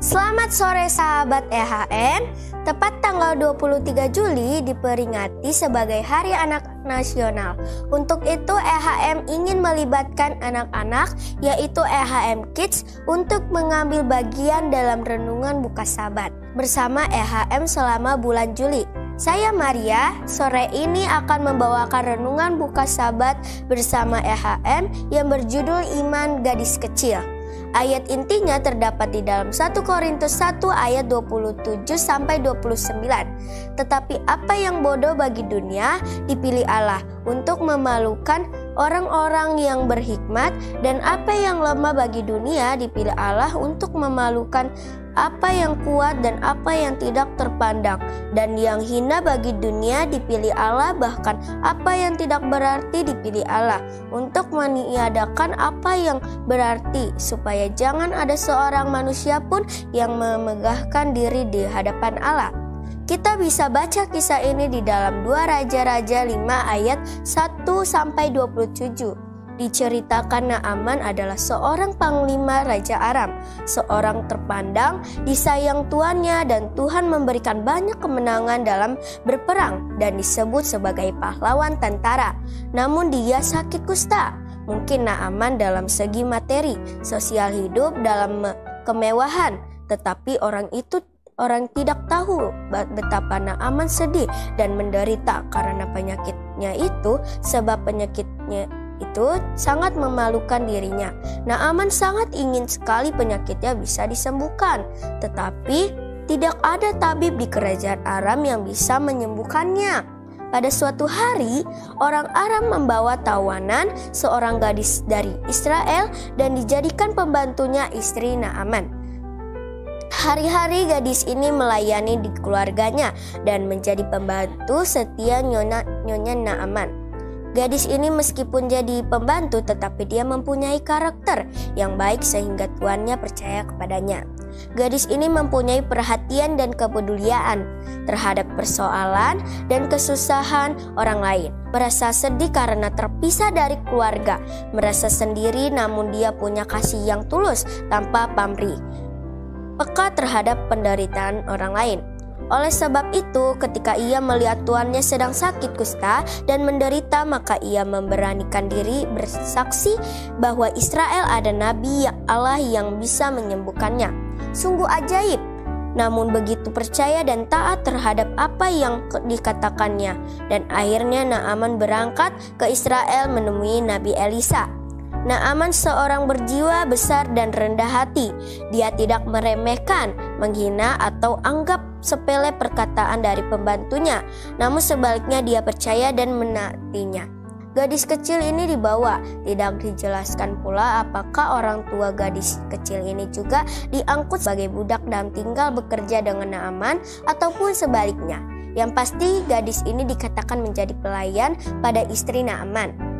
Selamat sore sahabat EHM. Tepat tanggal 23 Juli diperingati sebagai Hari Anak Nasional. Untuk itu EHM ingin melibatkan anak-anak, yaitu EHM Kids, untuk mengambil bagian dalam renungan buka Sabat bersama EHM selama bulan Juli. Saya Maria, sore ini akan membawakan renungan buka Sabat bersama EHM yang berjudul Iman Gadis Kecil. Ayat intinya terdapat di dalam 1 Korintus 1 ayat 27-29. Tetapi apa yang bodoh bagi dunia dipilih Allah untuk memalukan orang-orang yang berhikmat, dan apa yang lemah bagi dunia dipilih Allah untuk memalukan apa yang kuat dan apa yang tidak terpandang, dan yang hina bagi dunia dipilih Allah, bahkan apa yang tidak berarti dipilih Allah untuk meniadakan apa yang berarti, supaya jangan ada seorang manusia pun yang memegahkan diri di hadapan Allah. Kita bisa baca kisah ini di dalam 2 Raja-Raja 5 ayat 1-27. Diceritakan Naaman adalah seorang panglima Raja Aram, seorang terpandang, disayang tuannya, dan Tuhan memberikan banyak kemenangan dalam berperang dan disebut sebagai pahlawan tentara. Namun dia sakit kusta. Mungkin Naaman dalam segi materi, sosial hidup dalam kemewahan, tetapi orang tidak tahu betapa Naaman sedih dan menderita karena penyakitnya itu, sebab penyakitnya itu sangat memalukan dirinya. Naaman sangat ingin sekali penyakitnya bisa disembuhkan, tetapi tidak ada tabib di kerajaan Aram yang bisa menyembuhkannya. Pada suatu hari, orang Aram membawa tawanan seorang gadis dari Israel dan dijadikan pembantunya istri Naaman. Hari-hari gadis ini melayani di keluarganya dan menjadi pembantu setia nyonya Naaman. Gadis ini meskipun jadi pembantu, tetapi dia mempunyai karakter yang baik sehingga tuannya percaya kepadanya. Gadis ini mempunyai perhatian dan kepedulian terhadap persoalan dan kesusahan orang lain. Merasa sedih karena terpisah dari keluarga, merasa sendiri, namun dia punya kasih yang tulus tanpa pamrih, peka terhadap penderitaan orang lain. Oleh sebab itu, ketika ia melihat tuannya sedang sakit kusta dan menderita, maka ia memberanikan diri bersaksi bahwa Israel ada nabi Allah yang bisa menyembuhkannya. Sungguh ajaib. Namun begitu percaya dan taat terhadap apa yang dikatakannya, dan akhirnya Naaman berangkat ke Israel menemui Nabi Elisa. Naaman seorang berjiwa besar dan rendah hati. Dia tidak meremehkan, menghina, atau anggap sepele perkataan dari pembantunya. Namun sebaliknya dia percaya dan menaatinya. Gadis kecil ini dibawa. Tidak dijelaskan pula apakah orang tua gadis kecil ini juga diangkut sebagai budak dan tinggal bekerja dengan Naaman, ataupun sebaliknya. Yang pasti gadis ini dikatakan menjadi pelayan pada istri Naaman.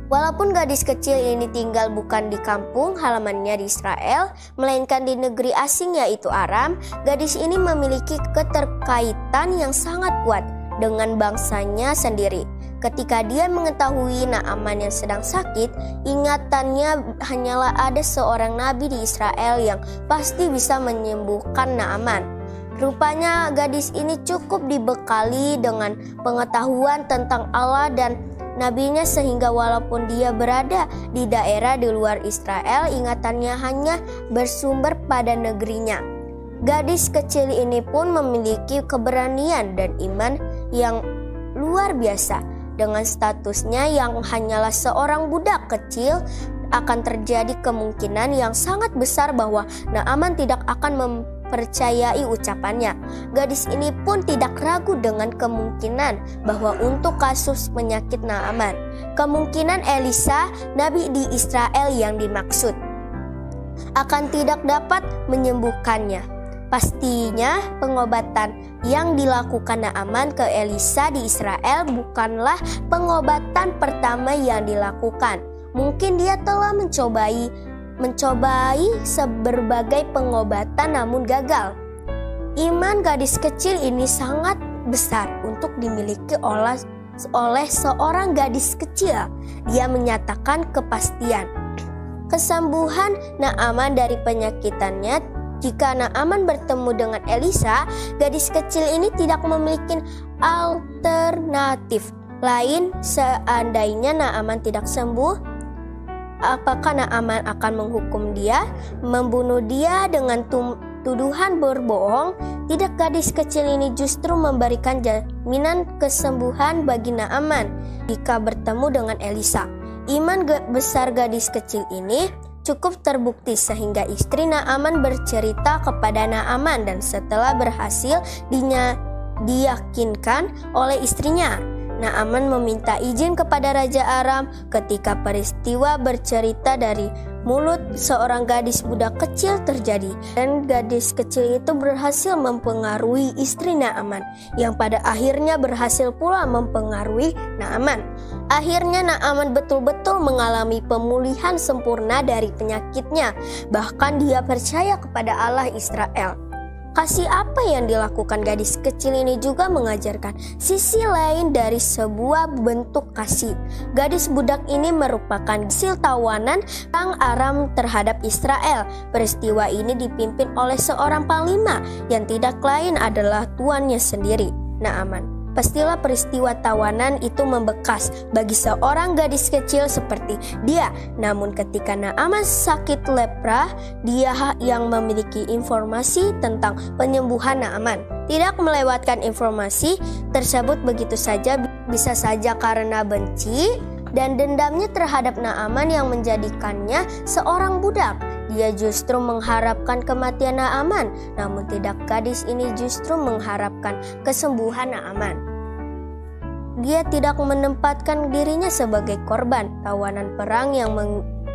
Walaupun gadis kecil ini tinggal bukan di kampung halamannya di Israel, melainkan di negeri asing yaitu Aram, gadis ini memiliki keterkaitan yang sangat kuat dengan bangsanya sendiri. Ketika dia mengetahui Naaman yang sedang sakit, ingatannya hanyalah ada seorang nabi di Israel yang pasti bisa menyembuhkan Naaman. Rupanya gadis ini cukup dibekali dengan pengetahuan tentang Allah dan nabinya, sehingga walaupun dia berada di daerah di luar Israel, ingatannya hanya bersumber pada negerinya. Gadis kecil ini pun memiliki keberanian dan iman yang luar biasa. Dengan statusnya yang hanyalah seorang budak kecil, akan terjadi kemungkinan yang sangat besar bahwa Naaman tidak akan mempercayai ucapannya. Gadis ini pun tidak ragu dengan kemungkinan bahwa untuk kasus penyakit Naaman, kemungkinan Elisa, nabi di Israel yang dimaksud, akan tidak dapat menyembuhkannya. Pastinya pengobatan yang dilakukan Naaman ke Elisa di Israel bukanlah pengobatan pertama yang dilakukan. Mungkin dia telah mencobai berbagai pengobatan namun gagal. Iman gadis kecil ini sangat besar untuk dimiliki oleh seorang gadis kecil. Dia menyatakan kepastian kesembuhan Naaman dari penyakitannya Jika Naaman bertemu dengan Elisa, gadis kecil ini tidak memiliki alternatif lain. Seandainya Naaman tidak sembuh, apakah Naaman akan menghukum dia, membunuh dia dengan tuduhan berbohong? Tidak, gadis kecil ini justru memberikan jaminan kesembuhan bagi Naaman jika bertemu dengan Elisa. Iman besar gadis kecil ini cukup terbukti sehingga istri Naaman bercerita kepada Naaman, dan setelah berhasil diyakinkan oleh istrinya, Naaman meminta izin kepada Raja Aram. Ketika peristiwa bercerita dari mulut seorang gadis budak kecil terjadi, dan gadis kecil itu berhasil mempengaruhi istri Naaman, yang pada akhirnya berhasil pula mempengaruhi Naaman. Akhirnya Naaman betul-betul mengalami pemulihan sempurna dari penyakitnya. Bahkan dia percaya kepada Allah Israel. Kasih apa yang dilakukan gadis kecil ini juga mengajarkan sisi lain dari sebuah bentuk kasih. Gadis budak ini merupakan hasil tawanan perang Aram terhadap Israel. Peristiwa ini dipimpin oleh seorang panglima yang tidak lain adalah tuannya sendiri, Naaman. Pastilah peristiwa tawanan itu membekas bagi seorang gadis kecil seperti dia. Namun ketika Naaman sakit lepra, dia yang memiliki informasi tentang penyembuhan Naaman. Tidak melewatkan informasi tersebut begitu saja, bisa saja karena benci dan dendamnya terhadap Naaman yang menjadikannya seorang budak. Dia justru mengharapkan kematian Naaman, namun tidak, gadis ini justru mengharapkan kesembuhan Naaman. Dia tidak menempatkan dirinya sebagai korban tawanan perang yang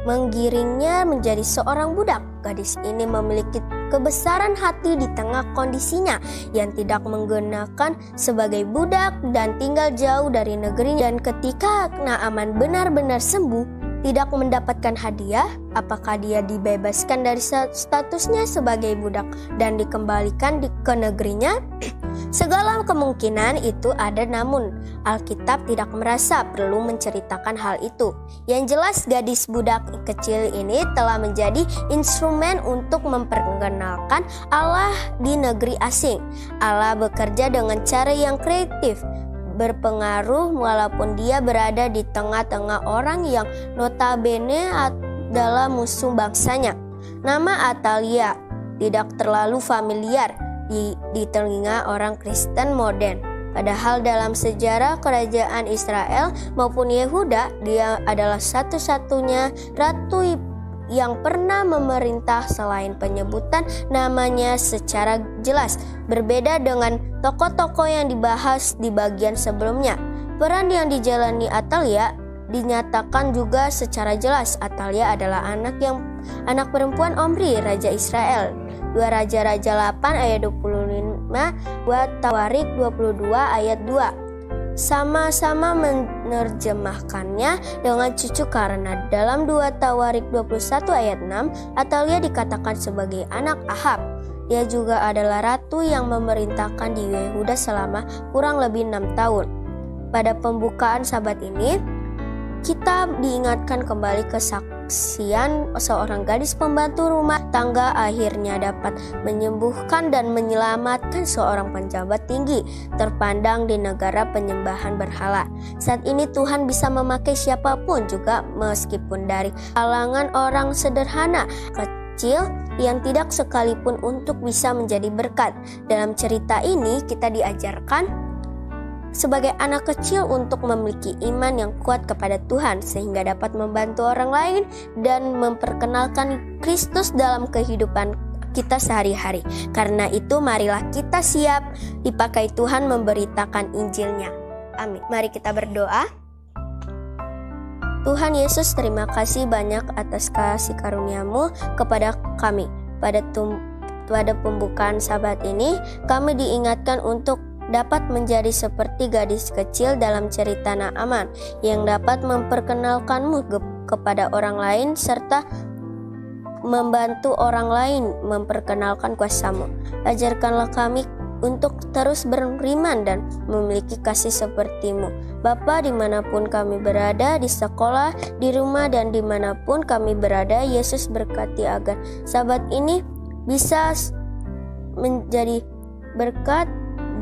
menggiringnya menjadi seorang budak. Gadis ini memiliki kebesaran hati di tengah kondisinya yang tidak menggunakan sebagai budak dan tinggal jauh dari negerinya. Dan ketika Naaman benar-benar sembuh, tidak mendapatkan hadiah, apakah dia dibebaskan dari statusnya sebagai budak dan dikembalikan ke negerinya? Segala kemungkinan itu ada, namun Alkitab tidak merasa perlu menceritakan hal itu. Yang jelas, gadis budak kecil ini telah menjadi instrumen untuk memperkenalkan Allah di negeri asing. Allah bekerja dengan cara yang kreatif, berpengaruh walaupun dia berada di tengah-tengah orang yang notabene adalah musuh bangsanya. Nama Atalia tidak terlalu familiar di telinga orang Kristen modern. Padahal dalam sejarah kerajaan Israel maupun Yehuda, dia adalah satu-satunya ratu yang pernah memerintah selain penyebutan namanya secara jelas. Berbeda dengan tokoh-tokoh yang dibahas di bagian sebelumnya. Peran yang dijalani Atalia dinyatakan juga secara jelas. Atalia adalah anak perempuan Omri, raja Israel. 2 Raja-Raja 8 ayat 25, 2 Tawarik 22 ayat 2. Sama-sama menerjemahkannya dengan cucu karena dalam 2 Tawarik 21 ayat 6, Atalia dikatakan sebagai anak Ahab. Dia juga adalah ratu yang memerintahkan di Yehuda selama kurang lebih 6 tahun. Pada pembukaan sabat ini, kita diingatkan kembali kesaksian seorang gadis pembantu rumah tangga akhirnya dapat menyembuhkan dan menyelamatkan seorang pejabat tinggi terpandang di negara penyembahan berhala. Saat ini Tuhan bisa memakai siapapun juga, meskipun dari kalangan orang sederhana, kecil, yang tidak sekalipun, untuk bisa menjadi berkat. Dalam cerita ini kita diajarkan sebagai anak kecil untuk memiliki iman yang kuat kepada Tuhan sehingga dapat membantu orang lain dan memperkenalkan Kristus dalam kehidupan kita sehari-hari. Karena itu marilah kita siap dipakai Tuhan memberitakan Injilnya. Amin. Mari kita berdoa. Tuhan Yesus, terima kasih banyak atas kasih karunia-Mu kepada kami. Pada pembukaan sabat ini kami diingatkan untuk dapat menjadi seperti gadis kecil dalam cerita Naaman yang dapat memperkenalkan-Mu kepada orang lain serta membantu orang lain memperkenalkan kuasa-Mu. Ajarkanlah kami untuk terus beriman dan memiliki kasih seperti-Mu. Bapa, dimanapun kami berada, di sekolah, di rumah, dan dimanapun kami berada, Yesus berkati agar sabat ini bisa menjadi berkat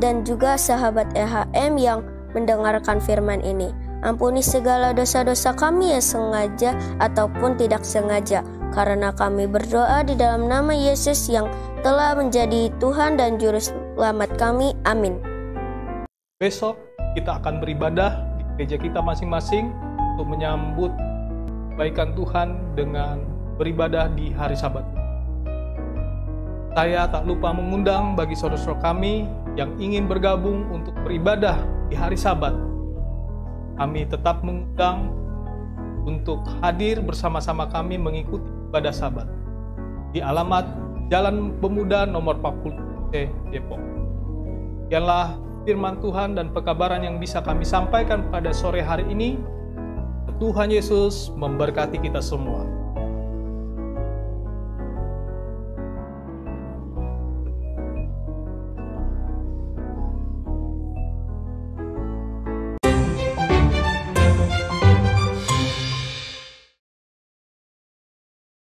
dan juga sahabat EHM yang mendengarkan firman ini. Ampuni segala dosa-dosa kami yang sengaja ataupun tidak sengaja, karena kami berdoa di dalam nama Yesus yang telah menjadi Tuhan dan Juru Selamat kami. Amin. Besok kita akan beribadah di gereja kita masing-masing untuk menyambut kebaikan Tuhan dengan beribadah di hari Sabat. Saya tak lupa mengundang bagi saudara-saudara kami yang ingin bergabung untuk beribadah di hari Sabat. Kami tetap mengundang untuk hadir bersama-sama kami mengikuti ibadah Sabat di alamat Jalan Pemuda nomor 40 Depok. Ialah firman Tuhan dan pekabaran yang bisa kami sampaikan pada sore hari ini. Tuhan Yesus memberkati kita semua.